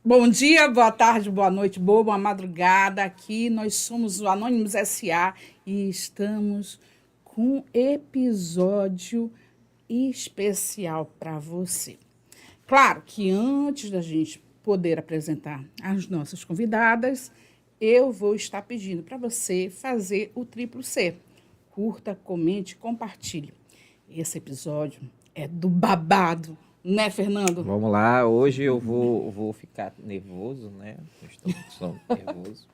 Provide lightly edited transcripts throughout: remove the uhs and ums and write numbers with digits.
Bom dia, boa tarde, boa noite, boa madrugada. Aqui nós somos o Anônimos S.A. e estamos com um episódio especial para você. Claro que antes da gente poder apresentar as nossas convidadas, eu vou estar pedindo para você fazer o triplo C. Curta, comente, compartilhe. Esse episódio é do babado, né, Fernando? Vamos lá, hoje eu vou ficar nervoso, né? Estou nervoso,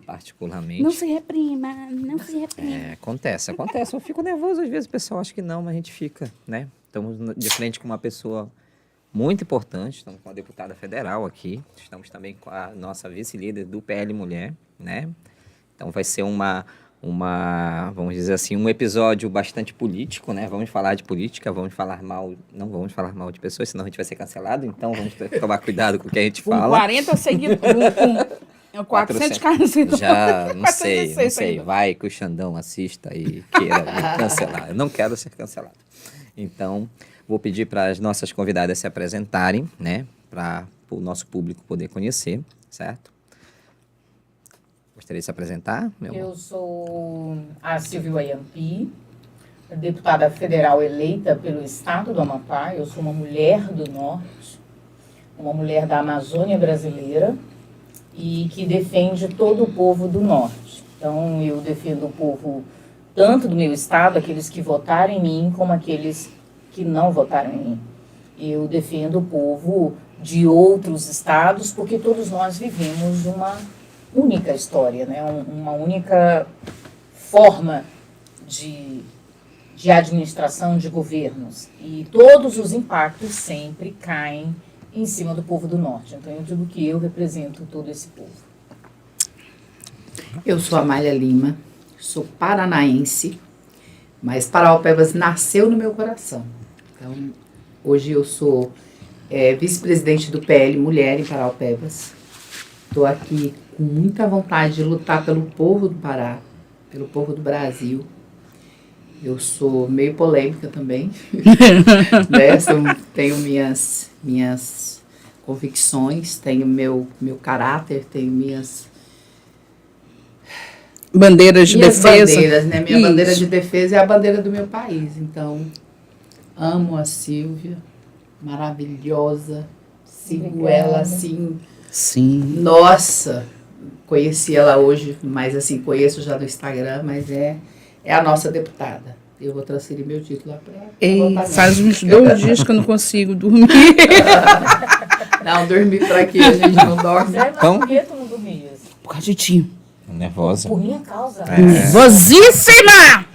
particularmente. Não se reprima, não se reprima. Acontece. Eu fico nervoso, às vezes o pessoal acha que não, mas a gente fica, né? Estamos de frente com uma pessoa muito importante, estamos com a deputada federal aqui, estamos também com a nossa vice-líder do PL Mulher, né? Então vai ser vamos dizer assim, um episódio bastante político, né? Vamos falar de política, não vamos falar mal de pessoas, senão a gente vai ser cancelado, então vamos tomar cuidado com o que a gente fala. Com 40 seguidores, com 400 caras. Já, não sei, vai que o Xandão assista e queira me cancelar. Eu não quero ser cancelado. Então, vou pedir para as nossas convidadas se apresentarem, né? Para o nosso público poder conhecer, certo? Gostaria de se apresentar, meu amor? Eu sou a Silvia Wayampi, deputada federal eleita pelo estado do Amapá. Eu sou uma mulher do norte, uma mulher da Amazônia brasileira e que defende todo o povo do norte. Então, eu defendo o povo tanto do meu estado, aqueles que votaram em mim, como aqueles que não votaram em mim. Eu defendo o povo de outros estados, porque todos nós vivemos uma única história, né? Uma única forma de administração de governos. E todos os impactos sempre caem em cima do povo do norte. Então, eu digo que eu represento todo esse povo. Eu sou Amália Lima, sou paranaense, mas Paraopebas nasceu no meu coração. Então, hoje eu sou vice-presidente do PL Mulher em Paraopebas. Estou aqui com muita vontade de lutar pelo povo do Pará, pelo povo do Brasil. Eu sou meio polêmica também, né? Tenho minhas convicções, tenho meu caráter, tenho minhas bandeiras de defesa. Bandeiras, né? Minha bandeira de defesa é a bandeira do meu país. Então, amo a Silvia, maravilhosa, sigo ela assim. Sim. Nossa, conheci ela hoje, mas assim, conheço já do Instagram, mas é a nossa deputada. Eu vou transferir meu título lá para faz uns 2 dias que eu não consigo dormir. Não, dormir para quê? A gente não dorme. Mas por que tu não dormias? Por causa de ti. Nervosa. Por minha causa. Nervosíssima!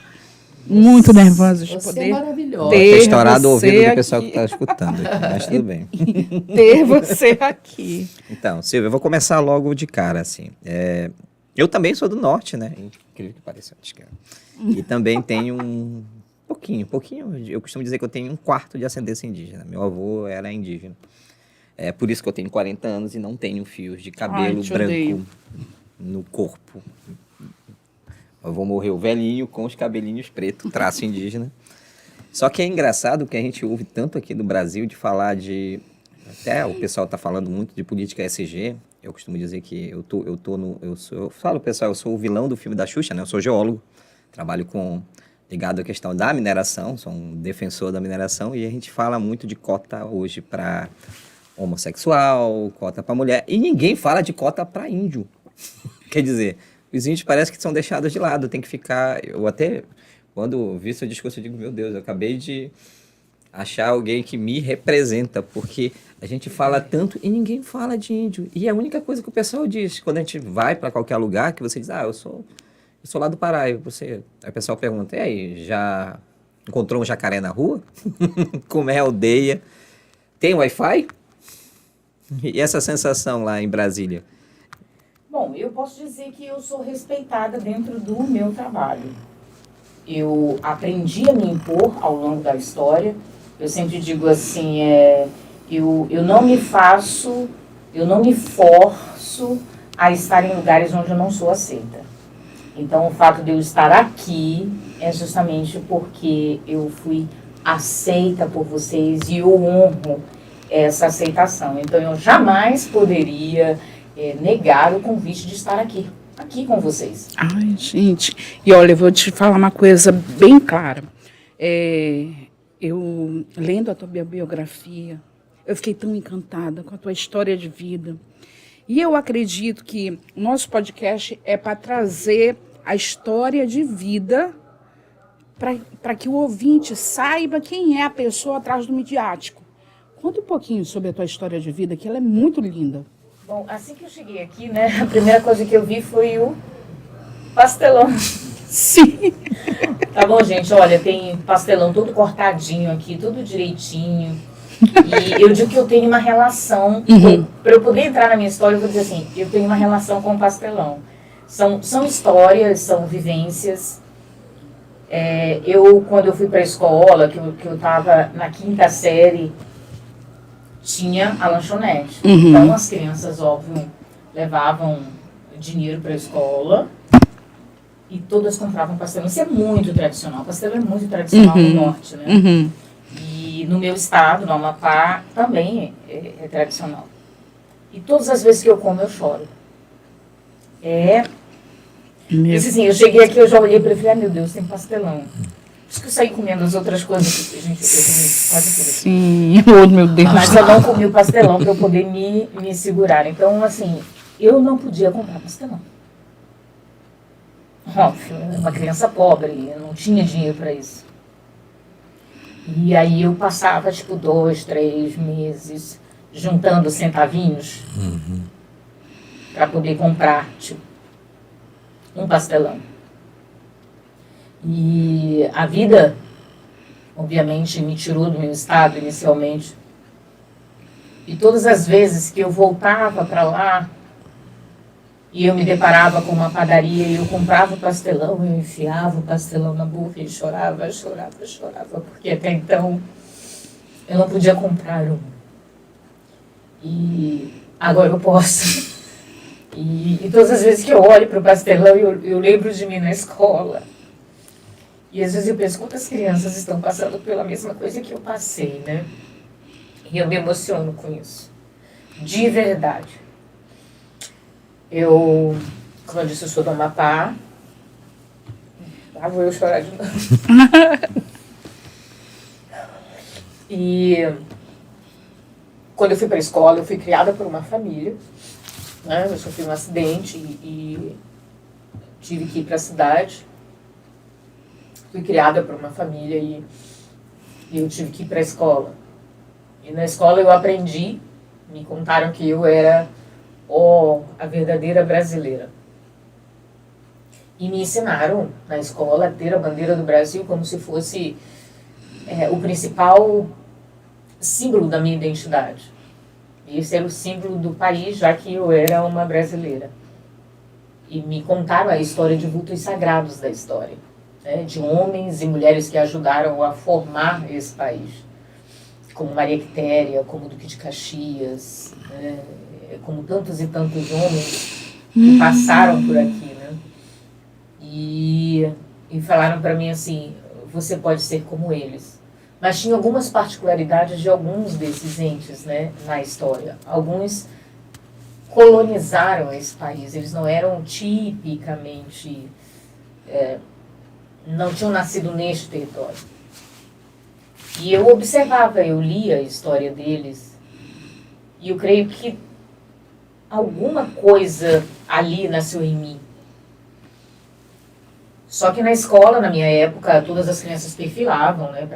Muito nervosa de Você poder é maravilhosa. Ter estourado o ouvido do aqui. pessoal que está escutando aqui, mas tudo bem. Ter você aqui. Então, Silvia, eu vou começar logo de cara, assim. Eu também sou do norte, né? Incrível que pareça, acho que é. E também tenho um pouquinho. Eu costumo dizer que eu tenho 1/4 de ascendência indígena. Meu avô era indígena. É por isso que eu tenho 40 anos e não tenho fios de cabelo branco odeio. no corpo. Eu vou morrer o velhinho com os cabelinhos pretos, traço indígena. Só que é engraçado que a gente ouve tanto aqui do Brasil de falar de... Até o pessoal está falando muito de política ESG. Eu costumo dizer que eu falo, pessoal, eu sou o vilão do filme da Xuxa, né? Eu sou geólogo, trabalho ligado à questão da mineração, sou um defensor da mineração, e a gente fala muito de cota hoje para homossexual, cota para mulher, e ninguém fala de cota para índio. Quer dizer, os índios parece que são deixados de lado, tem que ficar... Eu até, quando vi seu discurso, eu digo, meu Deus, eu acabei de achar alguém que me representa, porque a gente fala tanto e ninguém fala de índio. E é a única coisa que o pessoal diz, quando a gente vai para qualquer lugar, que você diz, eu sou lá do Pará, aí o pessoal pergunta, e aí, já encontrou um jacaré na rua? Como é a aldeia? Tem Wi-Fi? E essa sensação lá em Brasília? Bom, eu posso dizer que eu sou respeitada dentro do meu trabalho. Eu aprendi a me impor ao longo da história. Eu sempre digo assim, eu não me forço a estar em lugares onde eu não sou aceita. Então, o fato de eu estar aqui é justamente porque eu fui aceita por vocês e eu honro essa aceitação. Então, eu jamais poderia negar o convite de estar aqui com vocês. Ai, gente. E olha, eu vou te falar uma coisa bem clara. Eu, lendo a tua biografia, eu fiquei tão encantada com a tua história de vida. E eu acredito que o nosso podcast é para trazer a história de vida para que o ouvinte saiba quem é a pessoa atrás do midiático. Conta um pouquinho sobre a tua história de vida, que ela é muito linda. Bom, assim que eu cheguei aqui, né, a primeira coisa que eu vi foi o pastelão. Sim. Tá bom, gente? Olha, tem pastelão todo cortadinho aqui, tudo direitinho. E eu digo que eu tenho uma relação, para eu poder entrar na minha história, eu vou dizer assim, eu tenho uma relação com o pastelão. São histórias, são vivências. Quando eu fui para a escola, que eu estava na 5ª série, tinha a lanchonete. Então, as crianças, óbvio, levavam dinheiro para a escola e todas compravam pastelão. Isso é muito tradicional. Pastelão é muito tradicional no norte, né? E no meu estado, no Amapá, também é tradicional. E todas as vezes que eu como, eu choro. Isso assim, eu cheguei aqui, eu já olhei para ele e falei, meu Deus, tem pastelão. Por isso que eu saí comendo as outras coisas, porque, gente, eu comi quase tudo. Sim, oh, meu Deus. Mas eu não comi o pastelão para eu poder me segurar. Então, assim, eu não podia comprar pastelão. Óbvio, eu era uma criança pobre, eu não tinha dinheiro para isso. E aí eu passava, 2, 3 meses juntando centavinhos para poder comprar, um pastelão. E a vida, obviamente, me tirou do meu estado inicialmente. E todas as vezes que eu voltava para lá, e eu me deparava com uma padaria e eu comprava o pastelão, eu enfiava o pastelão na boca e chorava, porque até então eu não podia comprar um. E agora eu posso. E todas as vezes que eu olho para o pastelão, eu lembro de mim na escola. E às vezes eu penso, quantas crianças estão passando pela mesma coisa que eu passei, né? E eu me emociono com isso. De verdade. Como eu disse, eu sou do Amapá. Lá vou eu chorar de novo. E quando eu fui para a escola, eu fui criada por uma família. Né? Eu sofri um acidente e tive que ir para a cidade. Fui criada por uma família e eu tive que ir para a escola. E na escola eu aprendi, me contaram que eu era a verdadeira brasileira. E me ensinaram na escola a ter a bandeira do Brasil como se fosse o principal símbolo da minha identidade. E esse era o símbolo do país, já que eu era uma brasileira. E me contaram a história de vultos sagrados da história, né, de homens e mulheres que ajudaram a formar esse país, como Maria Quitéria, como Duque de Caxias, né, como tantos e tantos homens que passaram por aqui, né? E falaram para mim assim, você pode ser como eles. Mas tinha algumas particularidades de alguns desses entes, né, na história. Alguns colonizaram esse país, eles não eram tipicamente, não tinham nascido neste território. E eu observava, eu lia a história deles, e eu creio que alguma coisa ali nasceu em mim. Só que na escola, na minha época, todas as crianças perfilavam, né,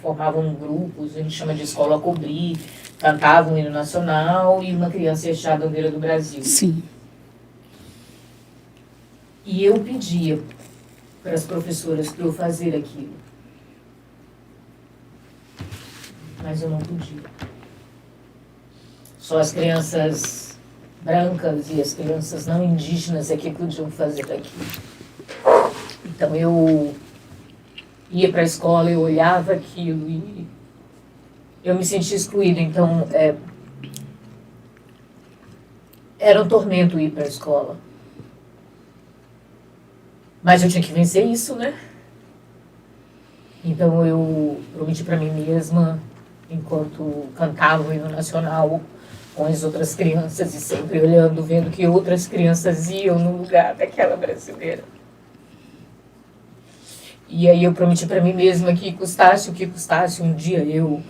formavam grupos, a gente chama de escola cobrir, cantavam o hino nacional e uma criança ia hastear a bandeira do Brasil. Sim. E eu pedia para as professoras para eu fazer aquilo. Mas eu não podia. Só as crianças brancas e as crianças não indígenas é que podiam fazer aquilo. Então eu ia para a escola, eu olhava aquilo e eu me sentia excluída. Então era um tormento ir para a escola. Mas eu tinha que vencer isso, né? Então eu prometi para mim mesma enquanto cantava o hino nacional com as outras crianças e sempre olhando, vendo que outras crianças iam no lugar daquela brasileira. E aí eu prometi para mim mesma que custasse o que custasse, um dia eu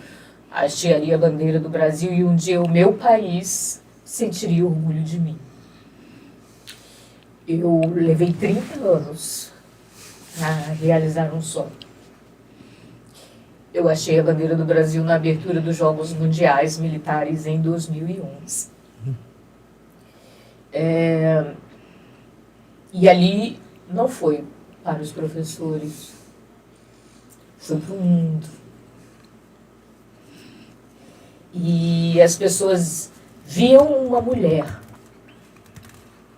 hastearia a bandeira do Brasil e um dia o meu país sentiria orgulho de mim. Eu levei 30 anos a realizar um sonho. Eu achei a bandeira do Brasil na abertura dos Jogos Mundiais Militares em 2011. E ali não foi para os professores, foi para o mundo. E as pessoas viam uma mulher,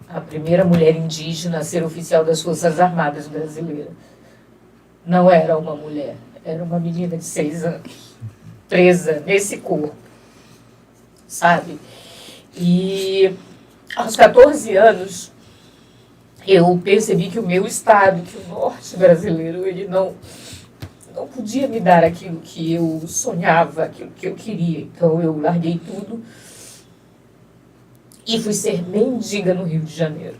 a primeira mulher indígena a ser oficial das Forças Armadas brasileiras. Não era uma mulher, era uma menina de 6 anos, presa nesse corpo, sabe? E aos 14 anos, eu percebi que o meu estado, que o norte brasileiro, ele não podia me dar aquilo que eu sonhava, aquilo que eu queria. Então eu larguei tudo e fui ser mendiga no Rio de Janeiro.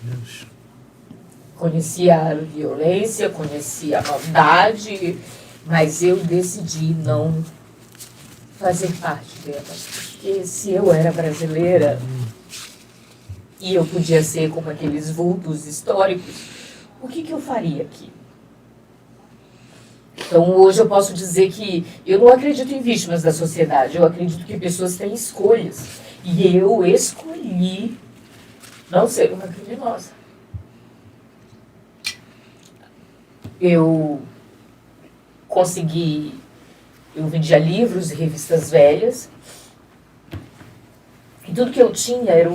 Deus. Conheci a violência, conheci a maldade, mas eu decidi não fazer parte dela. Porque se eu era brasileira e eu podia ser como aqueles vultos históricos, o que eu faria aqui? Então hoje eu posso dizer que eu não acredito em vítimas da sociedade, eu acredito que pessoas têm escolhas. E eu escolhi não ser uma criminosa. Eu vendia livros e revistas velhas, e tudo que eu tinha era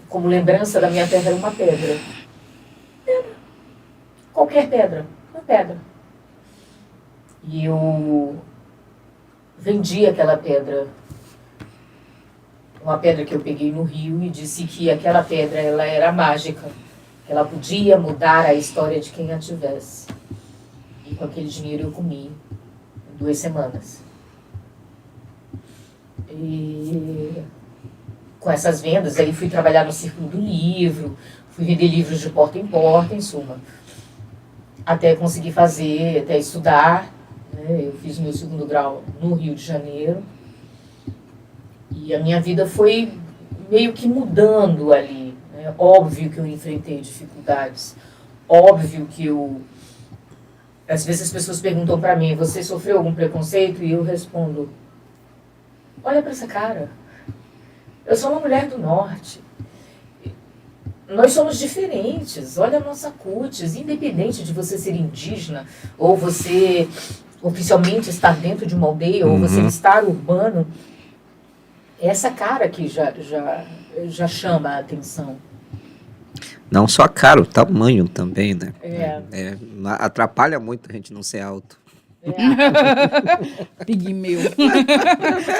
como lembrança da minha terra era uma pedra. Pedra. Qualquer pedra. Uma pedra. E eu vendia aquela pedra. Uma pedra que eu peguei no rio e disse que aquela pedra ela era mágica. Que ela podia mudar a história de quem a tivesse. E com aquele dinheiro eu comi 2 semanas. E com essas vendas, aí fui trabalhar no Círculo do Livro, fui vender livros de porta em porta, em suma. Até conseguir fazer, até estudar. Né? Eu fiz o meu 2º grau no Rio de Janeiro. E a minha vida foi meio que mudando ali. Né? Óbvio que eu enfrentei dificuldades. Óbvio que eu... Às vezes as pessoas perguntam para mim, você sofreu algum preconceito? E eu respondo, olha para essa cara. Eu sou uma mulher do norte. Nós somos diferentes. Olha a nossa cutis. Independente de você ser indígena, ou você oficialmente estar dentro de uma aldeia, ou você estar urbano, essa cara aqui já chama a atenção. Não só a cara, o tamanho também, né? É. Atrapalha muito a gente não ser alto. Pigmeu.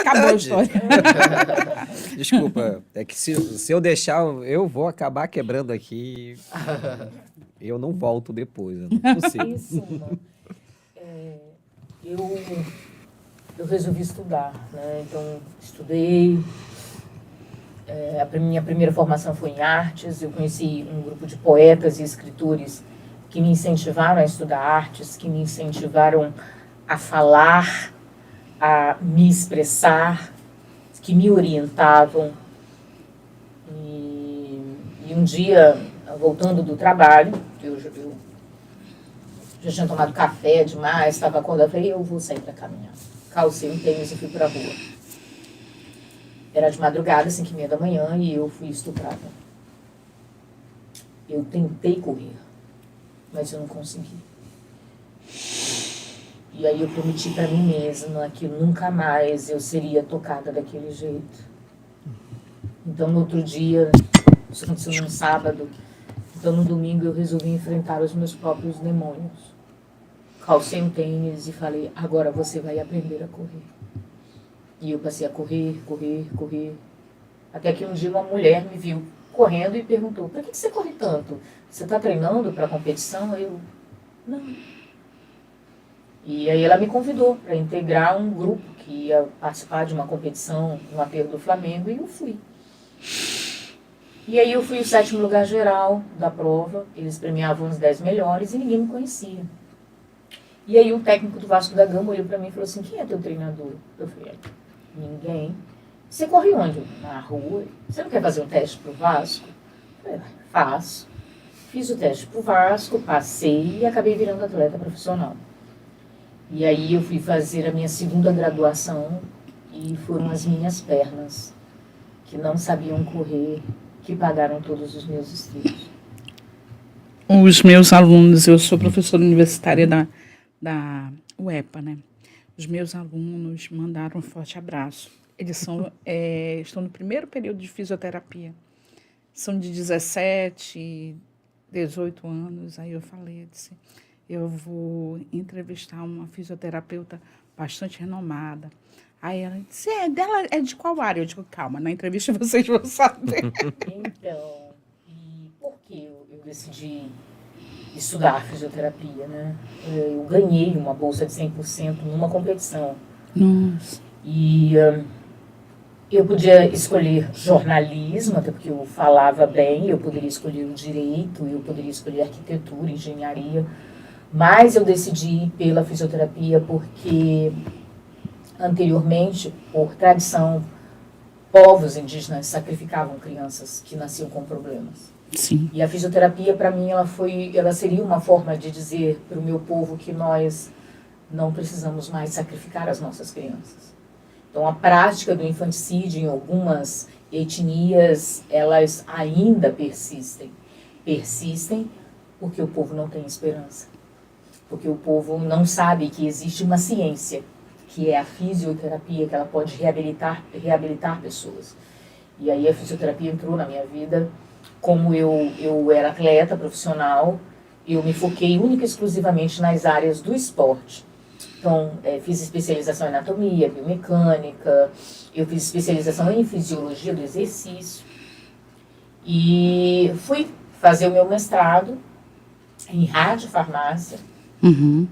Acabou a história. Desculpa, é que se eu deixar, eu vou acabar quebrando aqui. Eu não volto depois, não é possível. Em suma, eu resolvi estudar, né? Então, estudei. A minha primeira formação foi em artes. Eu conheci um grupo de poetas e escritores que me incentivaram a estudar artes, que me incentivaram a falar, a me expressar, que me orientavam. E um dia, voltando do trabalho, eu já tinha tomado café demais, estava acordada, falei, eu vou sair para caminhar. Calcei um tênis e fui para a rua. Era de madrugada, 5h30 da manhã, e eu fui estuprada. Eu tentei correr, mas eu não consegui. E aí eu prometi para mim mesma que nunca mais eu seria tocada daquele jeito. Então, no outro dia, isso aconteceu num sábado, então no domingo eu resolvi enfrentar os meus próprios demônios. Calcei um tênis e falei, agora você vai aprender a correr. E eu passei a correr. Até que um dia uma mulher me viu correndo e perguntou, por que você corre tanto? Você está treinando para a competição? Não. E aí ela me convidou para integrar um grupo que ia participar de uma competição no aterro do Flamengo, e eu fui. E aí eu fui o 7º lugar geral da prova, eles premiavam os 10 melhores e ninguém me conhecia. E aí um técnico do Vasco da Gama olhou para mim e falou assim, quem é teu treinador? Eu falei, ninguém. Você corre onde? Na rua. Você não quer fazer um teste pro Vasco? Eu falei, faço. Fiz o teste pro Vasco, passei e acabei virando atleta profissional. E aí eu fui fazer a minha 2ª graduação e foram as minhas pernas, que não sabiam correr, que pagaram todos os meus estudos. Os meus alunos, eu sou professora universitária da UEPA, né? Os meus alunos mandaram um forte abraço. Eles estão no primeiro período de fisioterapia. São de 17, 18 anos. Aí eu falei, disse, eu vou entrevistar uma fisioterapeuta bastante renomada. Aí ela disse, dela é de qual área? Eu digo, calma, na entrevista vocês vão saber. Então, e por que eu decidi estudar fisioterapia, né? Eu ganhei uma bolsa de 100% numa competição. Nossa. E eu podia escolher jornalismo, até porque eu falava bem, eu poderia escolher o direito, eu poderia escolher arquitetura, engenharia, mas eu decidi ir pela fisioterapia porque anteriormente, por tradição, povos indígenas sacrificavam crianças que nasciam com problemas. Sim. E a fisioterapia, para mim, ela seria uma forma de dizer para o meu povo que nós não precisamos mais sacrificar as nossas crianças. Então, a prática do infanticídio em algumas etnias, elas ainda persistem. Persistem porque o povo não tem esperança. Porque o povo não sabe que existe uma ciência, que é a fisioterapia, que ela pode reabilitar pessoas. E aí a fisioterapia entrou na minha vida. Como eu era atleta profissional, eu me foquei única e exclusivamente nas áreas do esporte. Então, fiz especialização em anatomia, biomecânica, eu fiz especialização em fisiologia do exercício. E fui fazer o meu mestrado em radiofarmácia. Uhum.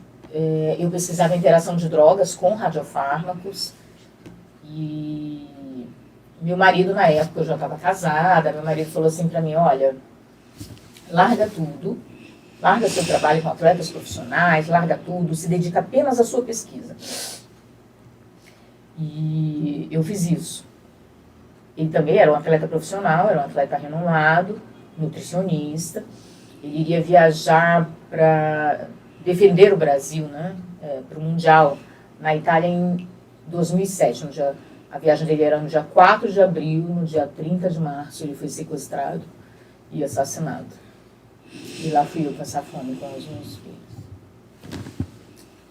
Eu pesquisava a interação de drogas com radiofármacos. E meu marido, na época, eu já estava casada, meu marido falou assim para mim, olha, larga tudo, larga seu trabalho com atletas profissionais, larga tudo, se dedica apenas à sua pesquisa. E eu fiz isso. Ele também era um atleta profissional, era um atleta renomado, nutricionista. Ele iria viajar para defender o Brasil, né, para o Mundial, na Itália em 2007, a viagem dele era no dia 4 de abril, no dia 30 de março ele foi sequestrado e assassinado. E lá fui eu passar fome com os meus filhos.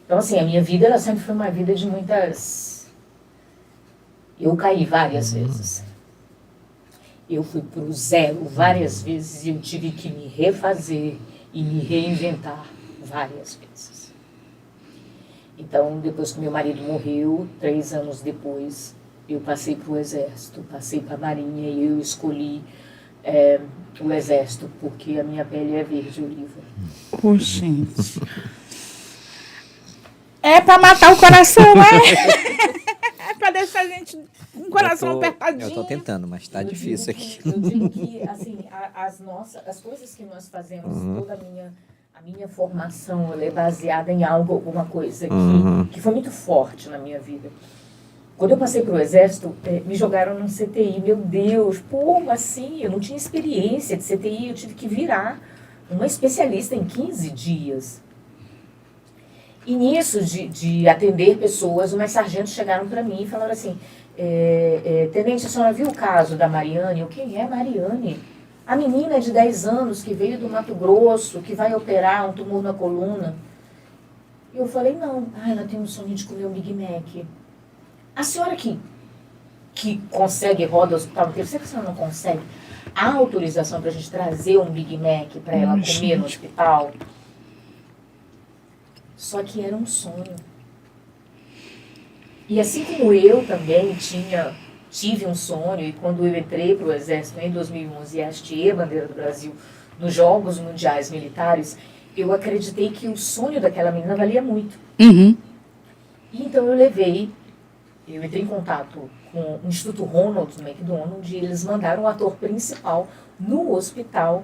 Então, assim, a minha vida ela sempre foi uma vida de muitas... Eu caí várias vezes. Eu fui pro zero várias vezes e eu tive que me refazer e me reinventar várias vezes. Então, depois que meu marido morreu, 3 anos depois, eu passei para o Exército, passei para a Marinha e eu escolhi o Exército porque a minha pele é verde oliva. Oh, gente. É para matar o coração, é para deixar a gente com o coração apertadinho. Eu tô tentando, mas tá difícil aqui. Eu digo que, assim, as coisas que nós fazemos, toda a minha formação, ela é baseada em alguma coisa que foi muito forte na minha vida. Quando eu passei para o Exército, me jogaram num CTI. Meu Deus, como assim? Eu não tinha experiência de CTI, eu tive que virar uma especialista em 15 dias. E nisso, de atender pessoas, umas sargentos chegaram para mim e falaram assim, tenente, a senhora viu o caso da Mariane? Eu, quem é Mariane? A menina de 10 anos que veio do Mato Grosso, que vai operar um tumor na coluna. E eu falei, não, ela tem um sonho de comer um Big Mac. A senhora que consegue roda o hospital inteiro, será que a senhora não consegue? Há autorização para a gente trazer um Big Mac para ela comer no hospital? Só que era um sonho. E assim como eu também tive um sonho, e quando eu entrei para o Exército em 2011 e hasteei a bandeira do Brasil nos Jogos Mundiais Militares, eu acreditei que o sonho daquela menina valia muito. Uhum. E então eu levei eu entrei em contato com o Instituto Ronald McDonald e eles mandaram o ator principal no hospital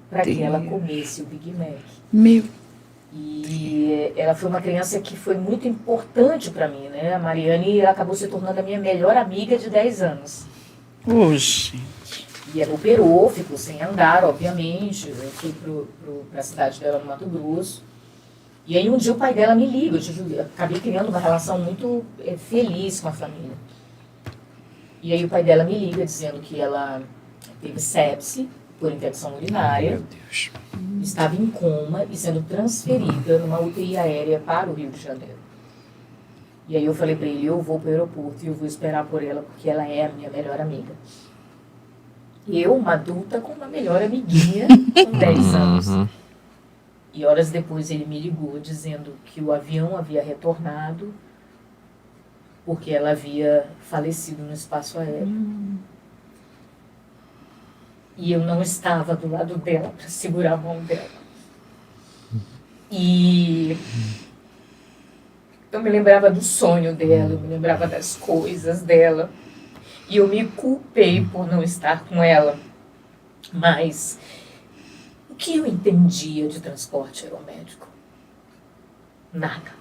para que ela comesse o Big Mac. Meu. E ela foi uma criança que foi muito importante para mim, né? A Mariane acabou se tornando a minha melhor amiga de 10 anos. Oxe. E ela operou, ficou sem andar, obviamente. Eu fui para a cidade dela, no Mato Grosso. E aí um dia o pai dela me liga. Eu acabei criando uma relação muito feliz com a família. E aí o pai dela me liga dizendo que ela teve sepse por infecção urinária. Meu Deus. Estava em coma e sendo transferida numa UTI aérea para o Rio de Janeiro. E aí eu falei para ele, eu vou para o aeroporto e eu vou esperar por ela, porque ela é a minha melhor amiga. Eu, uma adulta, com uma melhor amiguinha, com 10 anos. E horas depois ele me ligou dizendo que o avião havia retornado porque ela havia falecido no espaço aéreo. E eu não estava do lado dela para segurar a mão dela. E eu me lembrava do sonho dela, eu me lembrava das coisas dela. E eu me culpei por não estar com ela. Mas o que eu entendia de transporte aeromédico? Nada.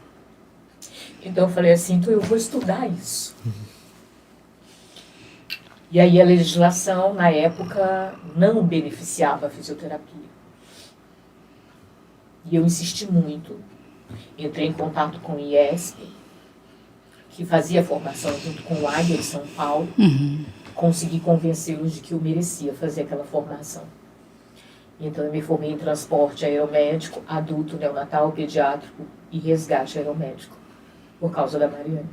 Então eu falei assim, então eu vou estudar isso. E aí a legislação, na época, não beneficiava a fisioterapia. E eu insisti muito. Entrei em contato com o IESP, que fazia formação junto com o Águia de São Paulo. Consegui convencê-los de que eu merecia fazer aquela formação. Então eu me formei em transporte aeromédico, adulto, neonatal, pediátrico e resgate aeromédico, por causa da Mariane.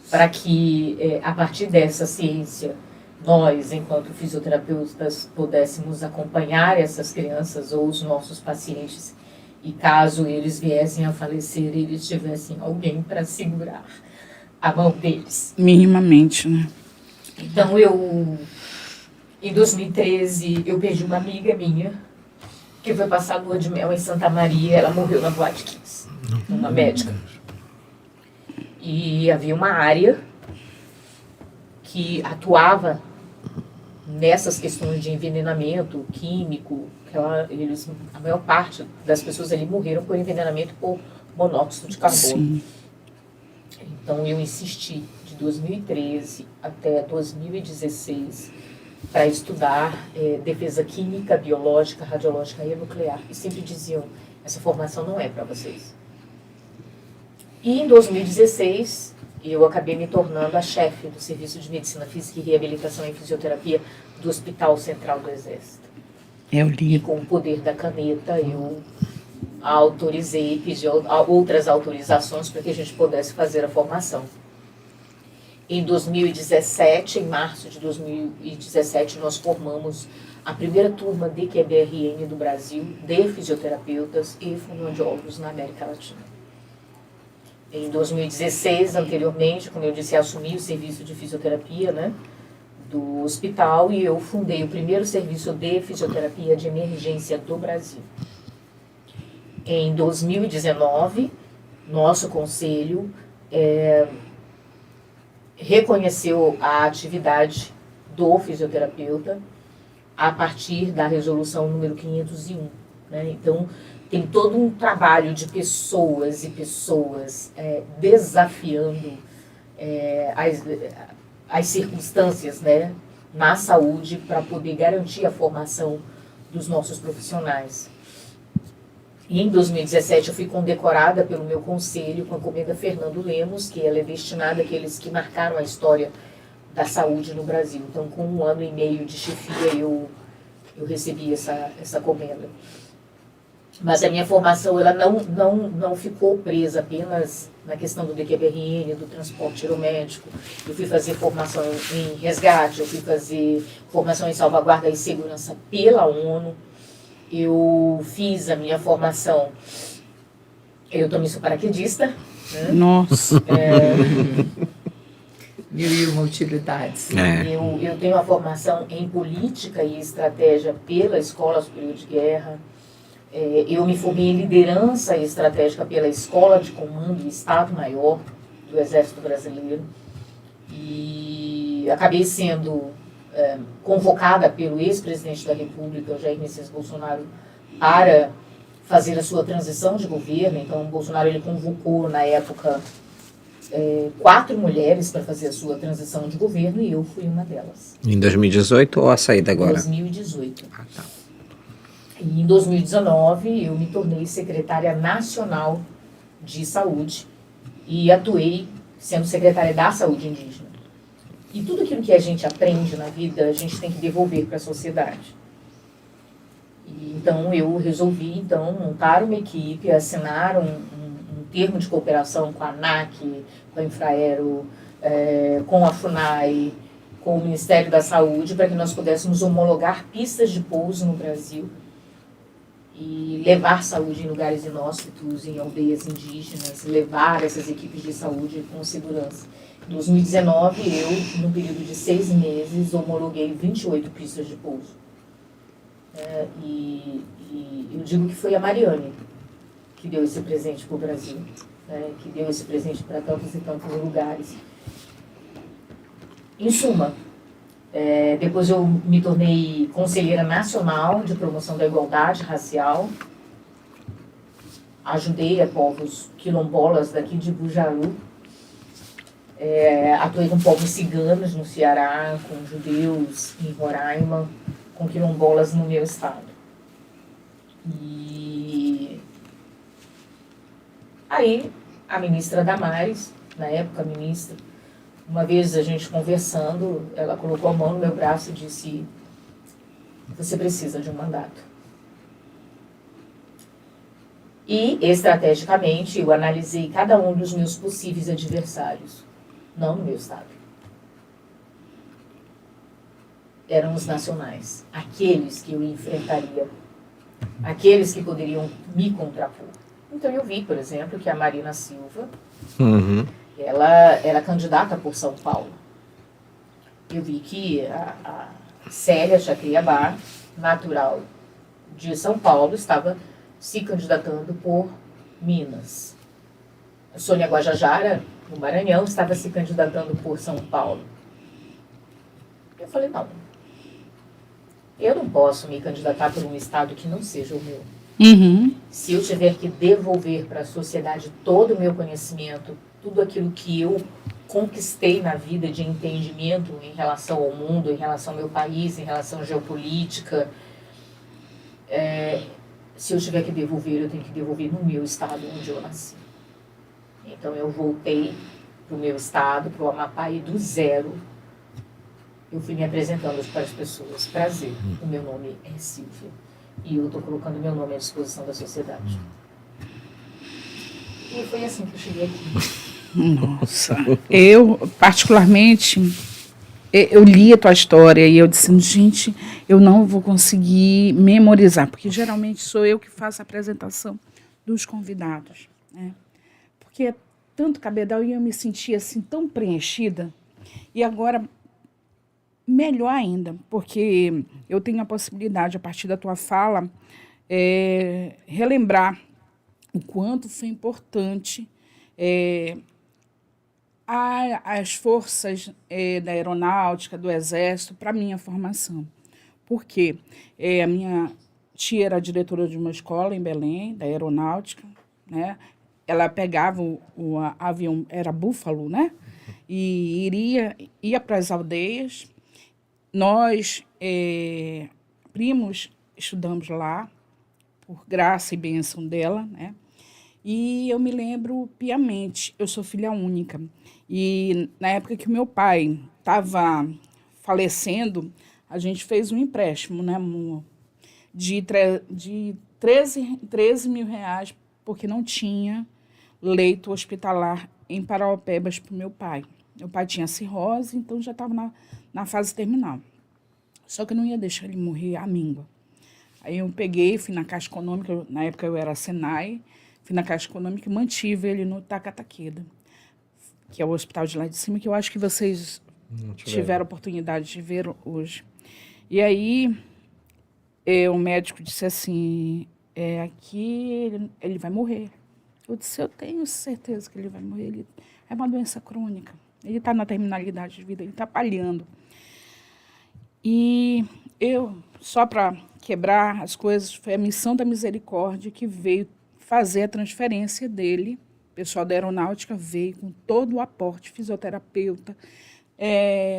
Para que, a partir dessa ciência, nós, enquanto fisioterapeutas, pudéssemos acompanhar essas crianças ou os nossos pacientes e caso eles viessem a falecer, eles tivessem alguém para segurar a mão deles. Minimamente, né? Então, em 2013, eu perdi uma amiga minha, que foi passar a lua de mel em Santa Maria, ela morreu na Boate Kiss, uma médica. E havia uma área que atuava nessas questões de envenenamento químico, a maior parte das pessoas ali morreram por envenenamento por monóxido de carbono. Sim. Então eu insisti de 2013 até 2016 para estudar defesa química, biológica, radiológica e nuclear. E sempre diziam, essa formação não é para vocês. E em 2016, eu acabei me tornando a chefe do Serviço de Medicina Física e Reabilitação e Fisioterapia do Hospital Central do Exército. Eu E li. com o poder da caneta, eu autorizei, pedi outras autorizações para que a gente pudesse fazer a formação. Em 2017, em março de 2017, nós formamos a primeira turma de QBRN do Brasil, de fisioterapeutas e fonoaudiólogos na América Latina. Em 2016, anteriormente, como eu disse, assumi o serviço de fisioterapia, né, do hospital e eu fundei o primeiro serviço de fisioterapia de emergência do Brasil. Em 2019, nosso conselho reconheceu a atividade do fisioterapeuta a partir da resolução número 501. Né? Então, tem todo um trabalho de pessoas e pessoas desafiando as circunstâncias, né, na saúde para poder garantir a formação dos nossos profissionais. E em 2017 eu fui condecorada pelo meu conselho com a Comenda Fernando Lemos, que ela é destinada àqueles que marcaram a história da saúde no Brasil. Então, com 1 ano e meio de chefia, eu recebi essa comenda. Mas a minha formação ela não ficou presa apenas na questão do DQBRN, do transporte aeromédico. Eu fui fazer formação em resgate, eu fui fazer formação em salvaguarda e segurança pela ONU. Eu fiz a minha formação, eu também sou paraquedista. Né? Nossa. Mil e uma utilidades. Eu tenho a formação em política e estratégia pela Escola Superior de Guerra. Eu me formei em liderança estratégica pela Escola de Comando e Estado-Maior do Exército Brasileiro e acabei sendo convocada pelo ex-presidente da República, Jair Messias Bolsonaro, para fazer a sua transição de governo. Então, o Bolsonaro ele convocou, na época, 4 mulheres para fazer a sua transição de governo e eu fui uma delas. Em 2018 ou a saída agora? 2018. Ah, tá. E em 2019 eu me tornei secretária nacional de saúde e atuei sendo secretária da saúde indígena. E tudo aquilo que a gente aprende na vida, a gente tem que devolver para a sociedade. E, então eu resolvi montar uma equipe, assinar um termo de cooperação com a ANAC, com a Infraero, com a FUNAI, com o Ministério da Saúde, para que nós pudéssemos homologar pistas de pouso no Brasil e levar saúde em lugares inóspitos, em aldeias indígenas, levar essas equipes de saúde com segurança. Em 2019, eu, no período de 6 meses, homologuei 28 pistas de pouso. E eu digo que foi a Mariane que deu esse presente para o Brasil, que deu esse presente para tantos e tantos lugares. Em suma, depois eu me tornei conselheira nacional de promoção da igualdade racial. Ajudei a povos quilombolas daqui de Bujaru. Atuei com povos ciganos no Ceará, com judeus em Roraima, com quilombolas no meu estado. E aí, a ministra Damares, na época ministra, uma vez a gente conversando, ela colocou a mão no meu braço e disse: você precisa de um mandato. E, estrategicamente, eu analisei cada um dos meus possíveis adversários, não no meu estado. Eram os nacionais, aqueles que eu enfrentaria, aqueles que poderiam me contrapor. Então eu vi, por exemplo, que a Marina Silva, ela era candidata por São Paulo. Eu vi que a Célia Chacriabá, natural de São Paulo, estava se candidatando por Minas. A Sônia Guajajara, no Maranhão, estava se candidatando por São Paulo. Eu falei, não, eu não posso me candidatar por um estado que não seja o meu. Se eu tiver que devolver para a sociedade todo o meu conhecimento, tudo aquilo que eu conquistei na vida de entendimento em relação ao mundo, em relação ao meu país, em relação à geopolítica, se eu tiver que devolver, eu tenho que devolver no meu estado onde eu nasci. Então eu voltei para o meu estado, para o Amapá, e do zero eu fui me apresentando para as pessoas. Prazer, o meu nome é Silvia e eu estou colocando meu nome à disposição da sociedade. E foi assim que eu cheguei aqui. Nossa, eu particularmente, eu li a tua história e eu disse, gente, eu não vou conseguir memorizar, porque geralmente sou eu que faço a apresentação dos convidados, né? Porque é tanto cabedal e eu me sentia assim tão preenchida. E agora, melhor ainda, porque eu tenho a possibilidade, a partir da tua fala, relembrar o quanto foi importante as forças da aeronáutica, do exército, para a minha formação. Porque a minha tia era diretora de uma escola em Belém, da aeronáutica, né? Ela pegava o avião, era Búfalo, né? E ia para as aldeias. Nós, primos, estudamos lá, por graça e bênção dela, né? E eu me lembro piamente, eu sou filha única. E na época que o meu pai estava falecendo, a gente fez um empréstimo, né, de 13 mil reais, porque não tinha leito hospitalar em Paraupebas para o meu pai. Meu pai tinha cirrose, então já estava na fase terminal. Só que eu não ia deixar ele morrer à míngua. Aí eu peguei, fui na Caixa Econômica, na época eu era Senai, fui na Caixa Econômica e mantive ele no Tacataqueda, que é o hospital de lá de cima, que eu acho que vocês tiveram a oportunidade de ver hoje. E aí o médico disse assim, aqui ele vai morrer. Eu disse, eu tenho certeza que ele vai morrer. Ele é uma doença crônica. Ele está na terminalidade de vida, ele está palhando. E eu, só para quebrar as coisas, foi a Missão da Misericórdia que veio fazer a transferência dele. O pessoal da aeronáutica veio com todo o aporte, fisioterapeuta,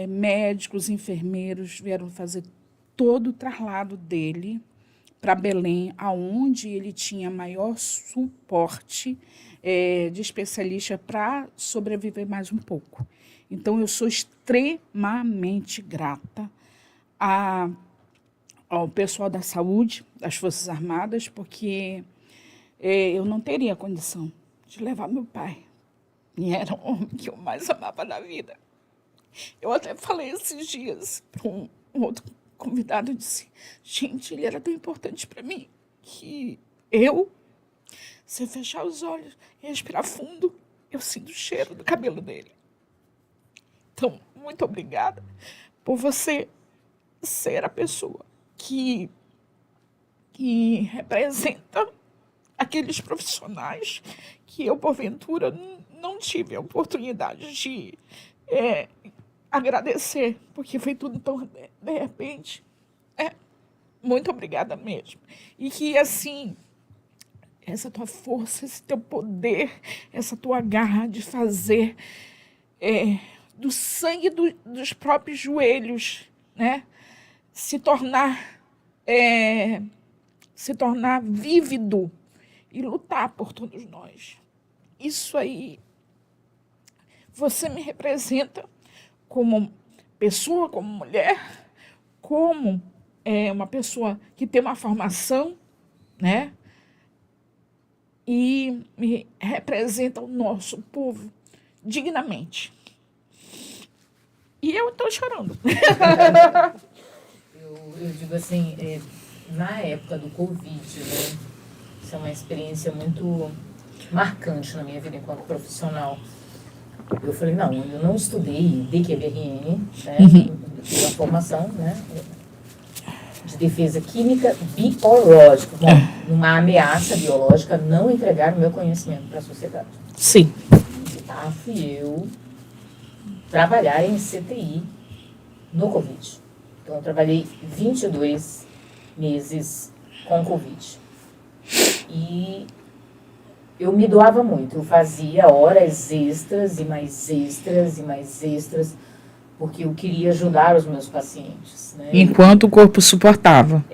médicos, enfermeiros, vieram fazer todo o traslado dele para Belém, aonde ele tinha maior suporte de especialista para sobreviver mais um pouco. Então, eu sou extremamente grata ao pessoal da saúde, das Forças Armadas, porque eu não teria condição de levar meu pai. E era o homem que eu mais amava na vida. Eu até falei esses dias para um outro convidado, eu disse, gente, ele era tão importante para mim que se eu fechar os olhos e respirar fundo, eu sinto o cheiro do cabelo dele. Então, muito obrigada por você ser a pessoa que representa aqueles profissionais que eu, porventura, não tive a oportunidade de agradecer, porque foi tudo tão de repente. Muito obrigada mesmo. E que, assim, essa tua força, esse teu poder, essa tua garra de fazer do sangue dos próprios joelhos, né, se tornar vívido e lutar por todos nós. Isso aí, você me representa como pessoa, como mulher, como uma pessoa que tem uma formação, né? E me representa o nosso povo dignamente. E eu estou chorando. Eu digo assim, na época do Covid, né? Isso é uma experiência muito marcante na minha vida enquanto profissional. Eu falei, não, eu não estudei DQBRN, né? Tive uma formação, né, de defesa química biológica. Bom, uma ameaça biológica, não entregar o meu conhecimento para a sociedade. Sim. Tá, fui eu trabalhar em CTI no Covid. Então, eu trabalhei 22 meses com Covid. E eu me doava muito. Eu fazia horas extras e mais extras e mais extras, porque eu queria ajudar os meus pacientes, né? Enquanto o corpo suportava.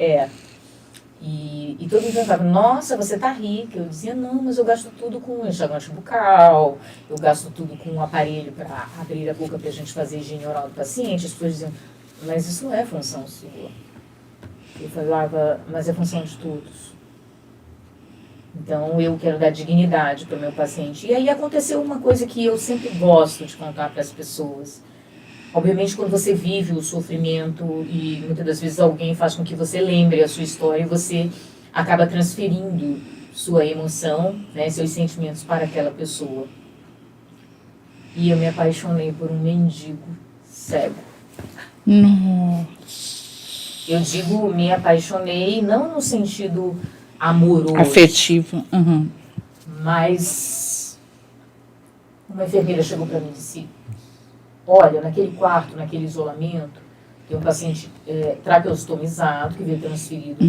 E todo mundo perguntava, nossa, você tá rica. Eu dizia, não, mas eu gasto tudo com enxaguante bucal, eu gasto tudo com um aparelho para abrir a boca para a gente fazer higiene oral do paciente. As pessoas diziam, mas isso não é função sua. Eu falava, mas é função de todos. Então, eu quero dar dignidade para o meu paciente. E aí aconteceu uma coisa que eu sempre gosto de contar para as pessoas. Obviamente, quando você vive o sofrimento e muitas das vezes alguém faz com que você lembre a sua história e você acaba transferindo sua emoção, né, seus sentimentos para aquela pessoa. E eu me apaixonei por um mendigo cego. Nossa. Eu digo me apaixonei não no sentido amoroso. Afetivo. Uhum. Mas uma enfermeira chegou para mim e disse, olha, naquele quarto, naquele isolamento, tem um paciente traqueostomizado que veio transferido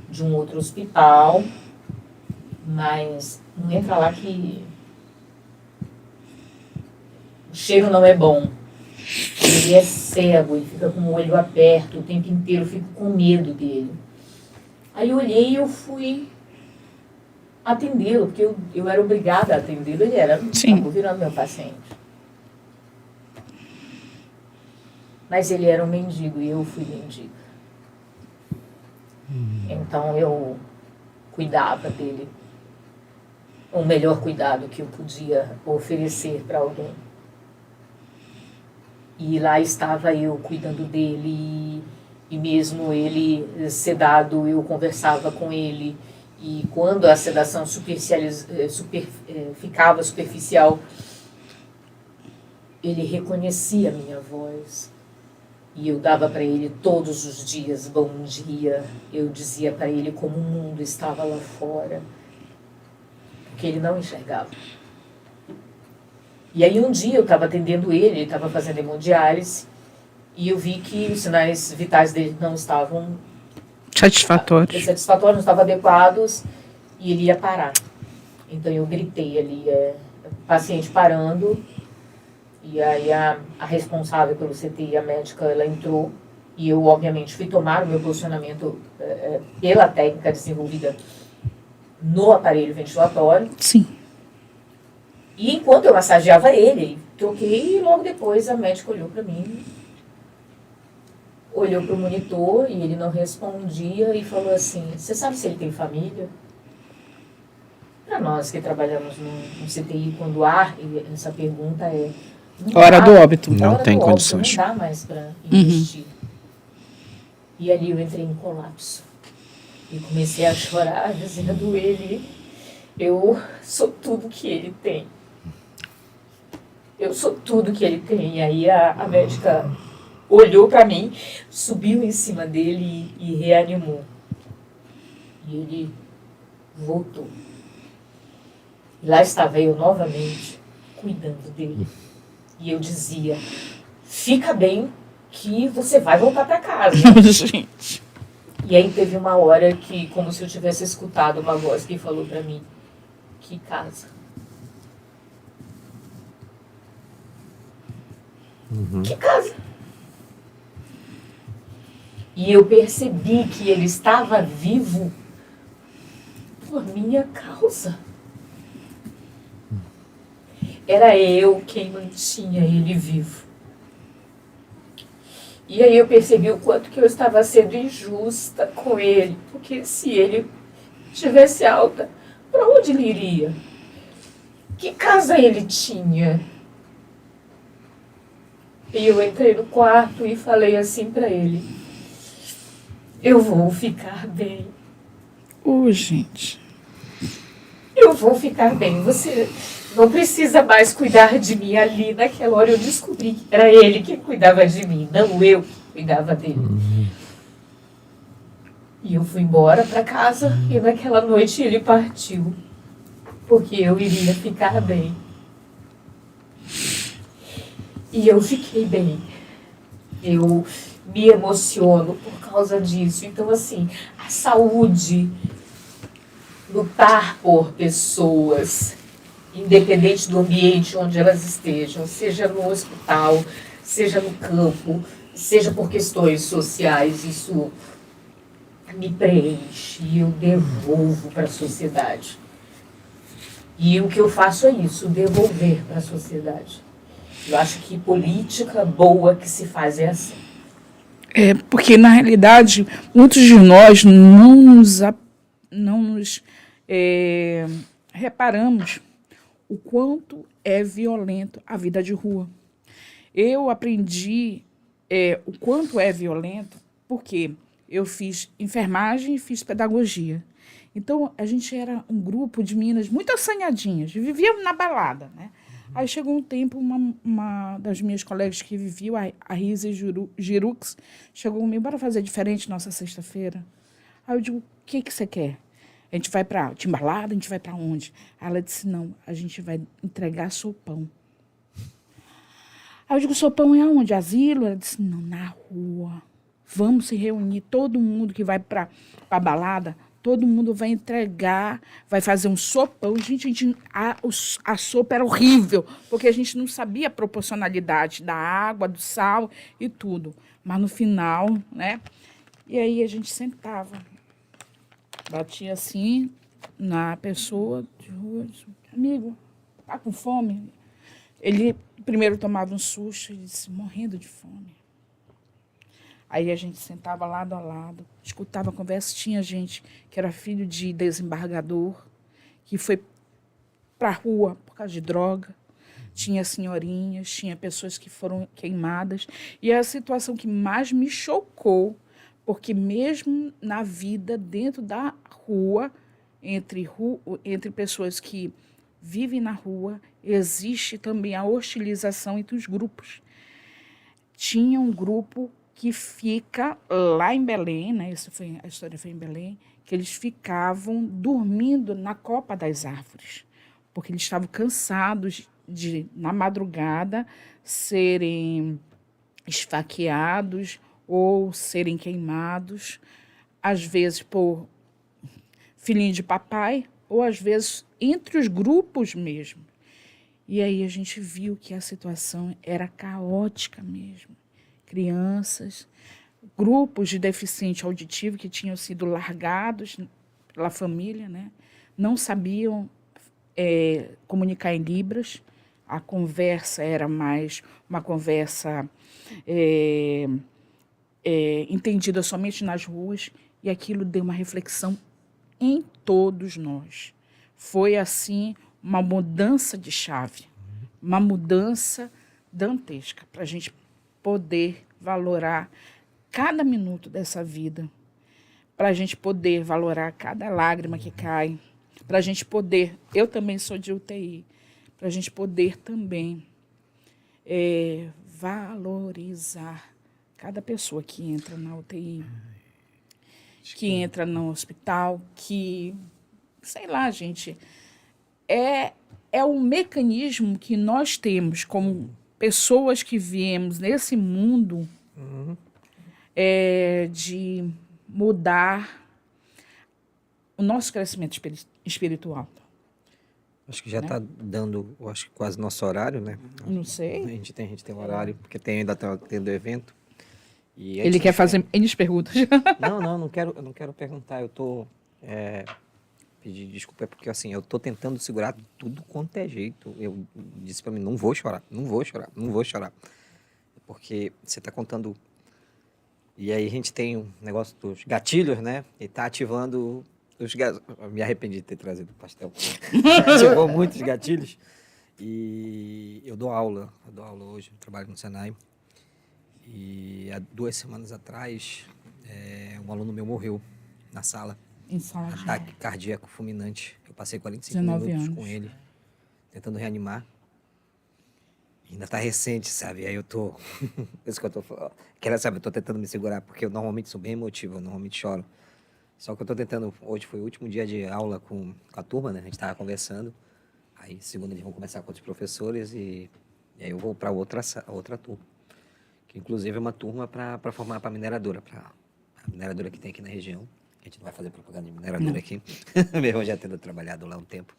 de um outro hospital, mas não entra lá que o cheiro não é bom. Ele é cego, ele fica com o olho aberto o tempo inteiro, eu fico com medo dele. Aí eu olhei e eu fui atendê-lo, porque eu era obrigada a atendê-lo, ele era, acabou virando meu paciente. Mas ele era um mendigo e eu fui mendiga. Então eu cuidava dele, o melhor cuidado que eu podia oferecer para alguém. E lá estava eu cuidando dele, e mesmo ele sedado, eu conversava com ele. E quando a sedação ficava superficial, ele reconhecia a minha voz. E eu dava para ele todos os dias bom dia. Eu dizia para ele como o mundo estava lá fora, porque ele não enxergava. E aí um dia eu estava atendendo ele estava fazendo hemodiálise, e eu vi que os sinais vitais dele não estavam Satisfatório. não estavam adequados, e ele ia parar. Então eu gritei ali, paciente parando, e aí a responsável pelo CTI, a médica, ela entrou, e eu obviamente fui tomar o meu posicionamento pela técnica desenvolvida no aparelho ventilatório. Sim. E enquanto eu massageava ele, troquei, e logo depois a médica olhou para mim, olhou para o monitor, e ele não respondia, e falou assim: você sabe se ele tem família? Para nós que trabalhamos no CTI, quando há essa pergunta Hora do óbito. Não hora tem do condições. óbito, não dá mais para investir. E ali eu entrei em colapso. E comecei a chorar, dizendo ele: eu sou tudo que ele tem. Eu sou tudo que ele tem. E aí a médica olhou para mim, subiu em cima dele e reanimou. E ele voltou. E lá estava eu novamente, cuidando dele. E eu dizia: fica bem que você vai voltar para casa. Gente. E aí teve uma hora que, como se eu tivesse escutado uma voz que falou para mim: que casa? Que casa? E eu percebi que ele estava vivo por minha causa. Era eu quem mantinha ele vivo. E aí eu percebi o quanto que eu estava sendo injusta com ele, porque se ele tivesse alta, para onde ele iria? Que casa ele tinha? E eu entrei no quarto e falei assim para ele: eu vou ficar bem. Gente. Eu vou ficar bem. Você não precisa mais cuidar de mim. Ali, naquela hora, eu descobri que era ele que cuidava de mim, não eu que cuidava dele. E eu fui embora para casa, e naquela noite ele partiu, porque eu iria ficar bem. E eu fiquei bem. Eu me emociono por causa disso. Então, assim, a saúde, lutar por pessoas, independente do ambiente onde elas estejam, seja no hospital, seja no campo, seja por questões sociais, isso me preenche e eu devolvo para a sociedade. E o que eu faço é isso, devolver para a sociedade. Eu acho que política boa que se faz é assim. Porque, na realidade, muitos de nós não nos reparamos o quanto é violento a vida de rua. Eu aprendi o quanto é violento porque eu fiz enfermagem e fiz pedagogia. Então, a gente era um grupo de meninas muito assanhadinhas, vivíamos na balada, né? Aí chegou um tempo, uma das minhas colegas que vivia, a Risa Girux, chegou comigo: bora fazer diferente nossa sexta-feira. Aí eu digo: o que você quer? A gente vai para Timbalada, a gente vai para onde? Aí ela disse: não, a gente vai entregar sopão. Aí eu digo: sopão é aonde? Asilo? Ela disse: não, na rua. Vamos se reunir, todo mundo que vai para a balada, todo mundo vai entregar, vai fazer um sopão. Gente, a sopa era horrível, porque a gente não sabia a proporcionalidade da água, do sal e tudo. Mas no final, né? E aí a gente sentava, batia assim na pessoa de rua: amigo, tá com fome? Ele primeiro tomava um susto e disse: morrendo de fome. Aí a gente sentava lado a lado, escutava a conversa. Tinha gente que era filho de desembargador, que foi para a rua por causa de droga. Tinha senhorinhas, tinha pessoas que foram queimadas. E a situação que mais me chocou, porque mesmo na vida, dentro da rua, entre pessoas que vivem na rua, existe também a hostilização entre os grupos. Tinha um grupo que fica lá em Belém, né? A história foi em Belém, que eles ficavam dormindo na copa das árvores, porque eles estavam cansados de, na madrugada, serem esfaqueados ou serem queimados, às vezes por filhinho de papai, ou às vezes entre os grupos mesmo. E aí a gente viu que a situação era caótica mesmo. Crianças, grupos de deficiente auditivo que tinham sido largados pela família, né? Não sabiam comunicar em Libras. A conversa era mais uma conversa entendida somente nas ruas, e aquilo deu uma reflexão em todos nós. Foi, assim, uma mudança de chave, uma mudança dantesca, para a gente poder valorar cada minuto dessa vida, para a gente poder valorar cada lágrima que cai, para a gente poder, eu também sou de UTI, para a gente poder também valorizar cada pessoa que entra na UTI, que entra no hospital, que, sei lá, gente, é um mecanismo que nós temos como pessoas que viemos nesse mundo de mudar o nosso crescimento espiritual. Acho que já está dando, eu acho que quase nosso horário, né? Não sei. A gente tem um horário, porque ainda está tendo evento. E Ele quer fazer N perguntas. eu não quero perguntar. Eu tô pedir desculpa, porque assim, eu tô tentando segurar tudo quanto é jeito. Eu disse para mim, não vou chorar. Porque você tá contando. E aí a gente tem um negócio dos gatilhos, né? E tá ativando eu me arrependi de ter trazido o pastel. Ativou muitos gatilhos. E eu dou aula hoje, eu trabalho no Senai. E há 2 semanas atrás, um aluno meu morreu na sala. Em sala de Ataque cardíaco fulminante. Eu passei 45 19 minutos anos. com ele, tentando reanimar. Ainda tá recente, sabe? Aí eu tô... Isso que eu tô falando. Eu tô tentando me segurar, porque eu normalmente sou bem emotivo, eu normalmente choro. Só que eu tô tentando... Hoje foi o último dia de aula com a turma, né? A gente tava conversando. Aí, segunda, eles vão começar com outros professores e aí eu vou para outra turma. Que, inclusive, é uma turma para formar para mineradora. Para a mineradora que tem aqui na região. A gente não vai fazer propaganda de mineradora aqui. Mesmo já tendo trabalhado lá um tempo.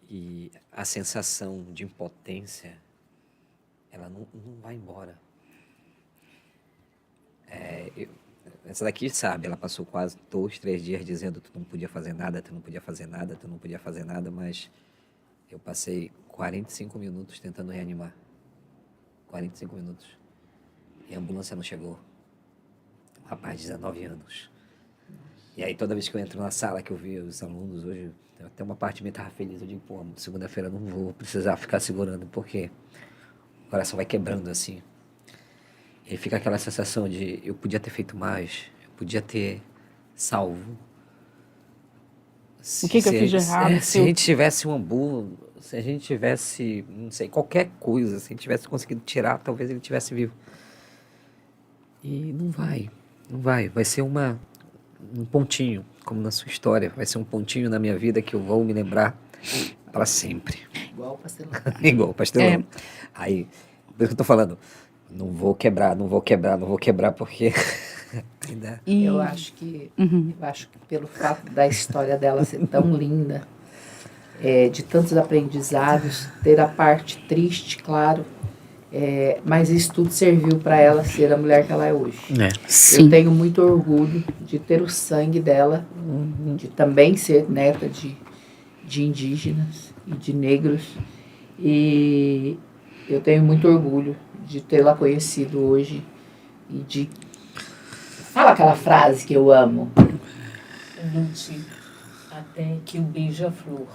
E a sensação de impotência, ela não vai embora. Essa daqui, sabe, ela passou quase 2, 3 dias dizendo tu não podia fazer nada, mas eu passei 45 minutos tentando reanimar. 45 minutos. E a ambulância não chegou. Um rapaz de 19 anos. E aí toda vez que eu entro na sala que eu vi os alunos hoje, até uma parte de mim estava feliz. Eu digo, pô, segunda-feira não vou precisar ficar segurando, porque o coração vai quebrando assim. E aí fica aquela sensação de eu podia ter feito mais, eu podia ter salvo. O que eu fiz de errado? Se a gente tivesse um ambu, se a gente tivesse, não sei, qualquer coisa, se a gente tivesse conseguido tirar, talvez ele tivesse vivo. E não vai. Vai ser um pontinho, como na sua história. Vai ser um pontinho na minha vida que eu vou me lembrar para sempre. Igual o pastelão. Igual o pastelão. Aí, por isso que eu tô falando, não vou quebrar, porque ainda... Eu acho que pelo fato da história dela ser tão linda, de tantos aprendizados, ter a parte triste, claro, mas isso tudo serviu para ela ser a mulher que ela é hoje. Sim. Eu tenho muito orgulho de ter o sangue dela, de também ser neta de indígenas e de negros, e eu tenho muito orgulho de tê-la conhecido hoje e de... Fala aquela frase que eu amo. Lute até que o beija-flor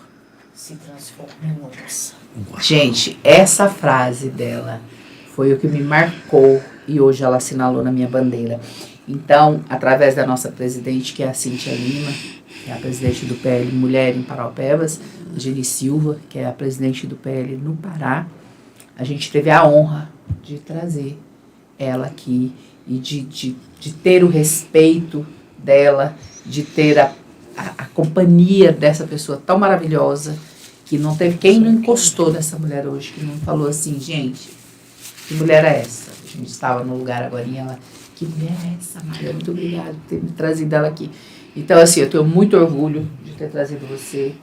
se transforme em moça. Gente, essa frase dela foi o que me marcou e hoje ela assinalou na minha bandeira. Então, através da nossa presidente, que é a Cíntia Lima, que é a presidente do PL Mulher em Paraupebas, Geni Silva, que é a presidente do PL no Pará, a gente teve a honra de trazer ela aqui e de ter o respeito dela, de ter a companhia dessa pessoa tão maravilhosa, que não teve quem não encostou nessa mulher hoje, que não falou assim, gente, que mulher é essa? A gente estava no lugar agora e ela, que mulher é essa, Maria? Muito obrigada por ter me trazido ela aqui. Então, assim, eu tenho muito orgulho de ter trazido você.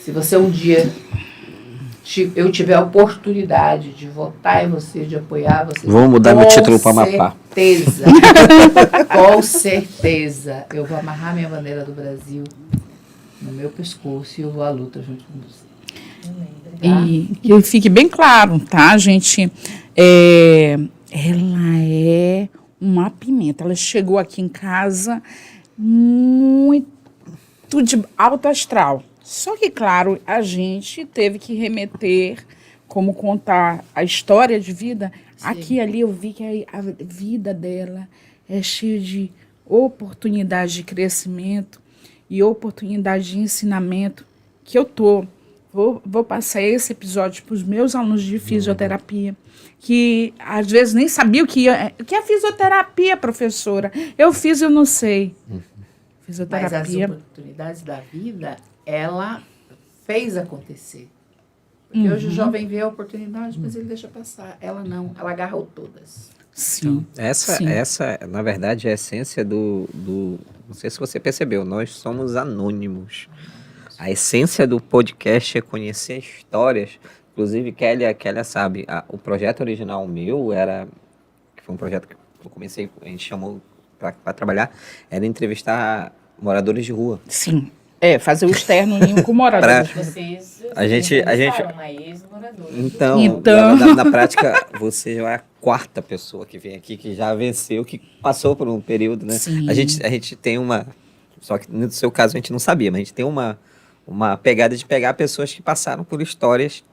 Se você um dia eu tiver a oportunidade de votar em você, de apoiar você, Vou mudar meu título para Amapá. Certeza, com certeza, eu vou amarrar minha bandeira do Brasil no meu pescoço e eu vou à luta junto com você. E que fique bem claro, tá, gente? Ela é uma pimenta. Ela chegou aqui em casa muito de alto astral. Só que, claro, a gente teve que remeter, como contar a história de vida. Sim. Aqui e ali eu vi que a vida dela é cheia de oportunidade de crescimento e oportunidade de ensinamento que eu tô. Vou passar esse episódio para os meus alunos de fisioterapia, que às vezes nem sabiam o que é fisioterapia, professora. Eu fiz, eu não sei. Fisioterapia. Mas as oportunidades da vida, ela fez acontecer. Porque hoje o jovem vê a oportunidade, mas ele deixa passar. Ela não, ela agarrou todas. Sim. Essa, na verdade, é a essência do. Não sei se você percebeu, nós somos anônimos. A essência do podcast é conhecer histórias. Inclusive, Kélia sabe, o projeto original meu que foi um projeto que eu comecei, a gente chamou para trabalhar, era entrevistar moradores de rua. Sim. Fazer o externo com moradores. Vocês A gente- uma ex-moradora. Então. Na prática, você já é a quarta pessoa que vem aqui, que já venceu, que passou por um período, né? Sim. A gente tem só que no seu caso a gente não sabia, mas a gente tem uma pegada de pegar pessoas que passaram por histórias,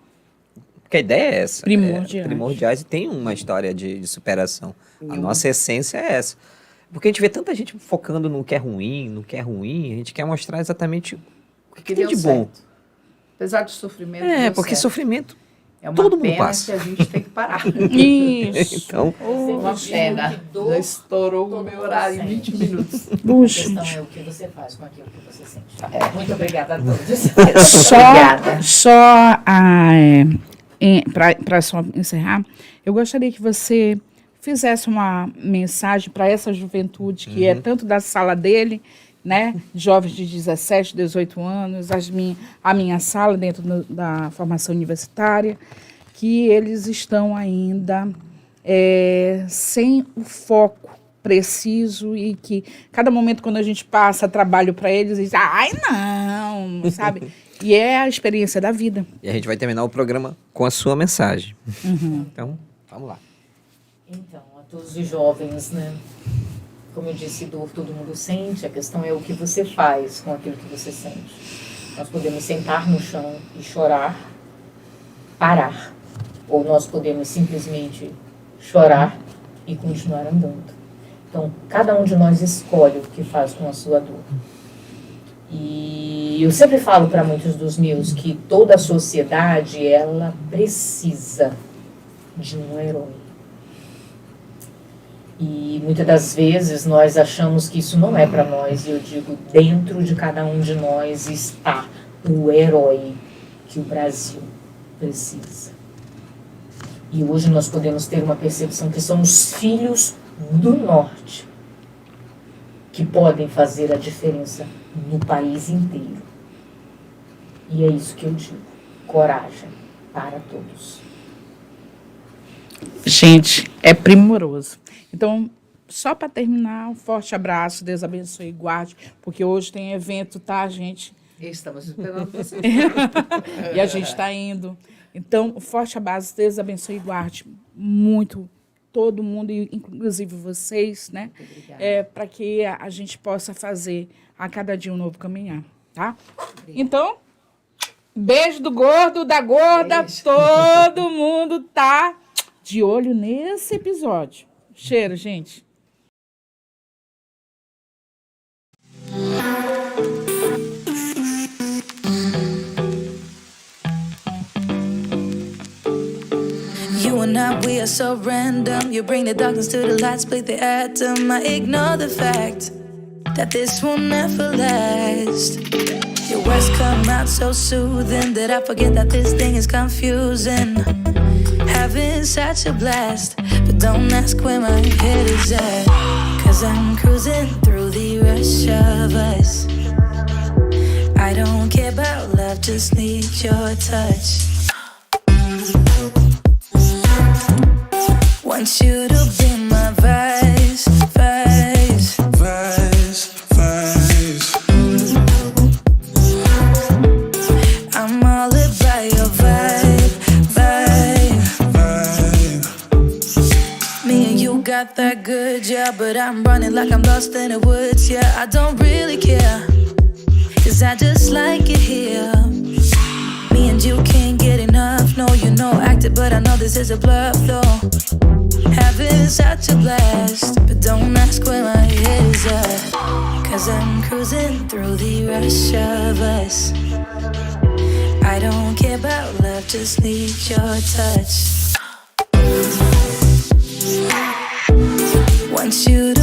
porque a ideia é essa. Primordiais, e tem uma história de superação. A nossa essência é essa. Porque a gente vê tanta gente focando no que é ruim, a gente quer mostrar exatamente o que tem de bom. Certo. Apesar do sofrimento. deu Porque certo. sofrimento é uma todo mundo pena passa. que a gente tem que parar. Isso. Então, Uma pena. Já estourou o meu horário em 20 minutos. A Puxa. questão é o que você faz com aquilo que você sente. Muito obrigada a todos. Só para encerrar, eu gostaria que você fizesse uma mensagem para essa juventude que é tanto da sala dele, né, jovens de 17, 18 anos, a minha sala dentro da formação universitária, que eles estão ainda sem o foco preciso e que cada momento quando a gente passa trabalho para eles, eles dizem, ai não, sabe? E é a experiência da vida. e a gente vai terminar o programa com a sua mensagem. Então, vamos lá. Então, a todos os jovens, né? Como eu disse, dor todo mundo sente, a questão é o que você faz com aquilo que você sente. Nós podemos sentar no chão e chorar, parar, ou nós podemos simplesmente chorar e continuar andando. Então, cada um de nós escolhe o que faz com a sua dor. E eu sempre falo para muitos dos meus que toda a sociedade, ela precisa de um herói. E muitas das vezes nós achamos que isso não é para nós. E eu digo, dentro de cada um de nós está o herói que o Brasil precisa. E hoje nós podemos ter uma percepção que são os filhos do Norte que podem fazer a diferença no país inteiro. E é isso que eu digo. Coragem para todos. Gente, é primoroso. Então, só para terminar, um forte abraço, Deus abençoe e guarde, porque hoje tem evento, tá, gente? Estamos esperando vocês. E a gente está indo. Então, um forte abraço, Deus abençoe e guarde muito todo mundo, inclusive vocês, né? Para que a gente possa fazer a cada dia um novo caminhar, tá? Então, beijo do gordo, da gorda, Beijo. todo mundo tá de olho nesse episódio. Cheiro, gente. You and I, we are so random. You bring the darkness to the light, split the atom. I ignore the fact that this will never last. Your words come out so soothing that I forget that this thing is confusing. Having such a blast, but don't ask where my head is at. Cause I'm cruising through the rush of us. I don't care about love, just need your touch. Want you to be my vice, vice, Vice, vice. I'm all about your vibe, vibe. Me and you got that good, yeah, but I'm running like I'm lost in the woods, yeah. I don't really care, cause I just like it here. Me and you can't get enough, no, you know acted, but I know this is a bluff, though. Having such a blast, but don't ask where my head is at. Cause I'm cruising through the rush of us. I don't care about love, just need your touch. Want you to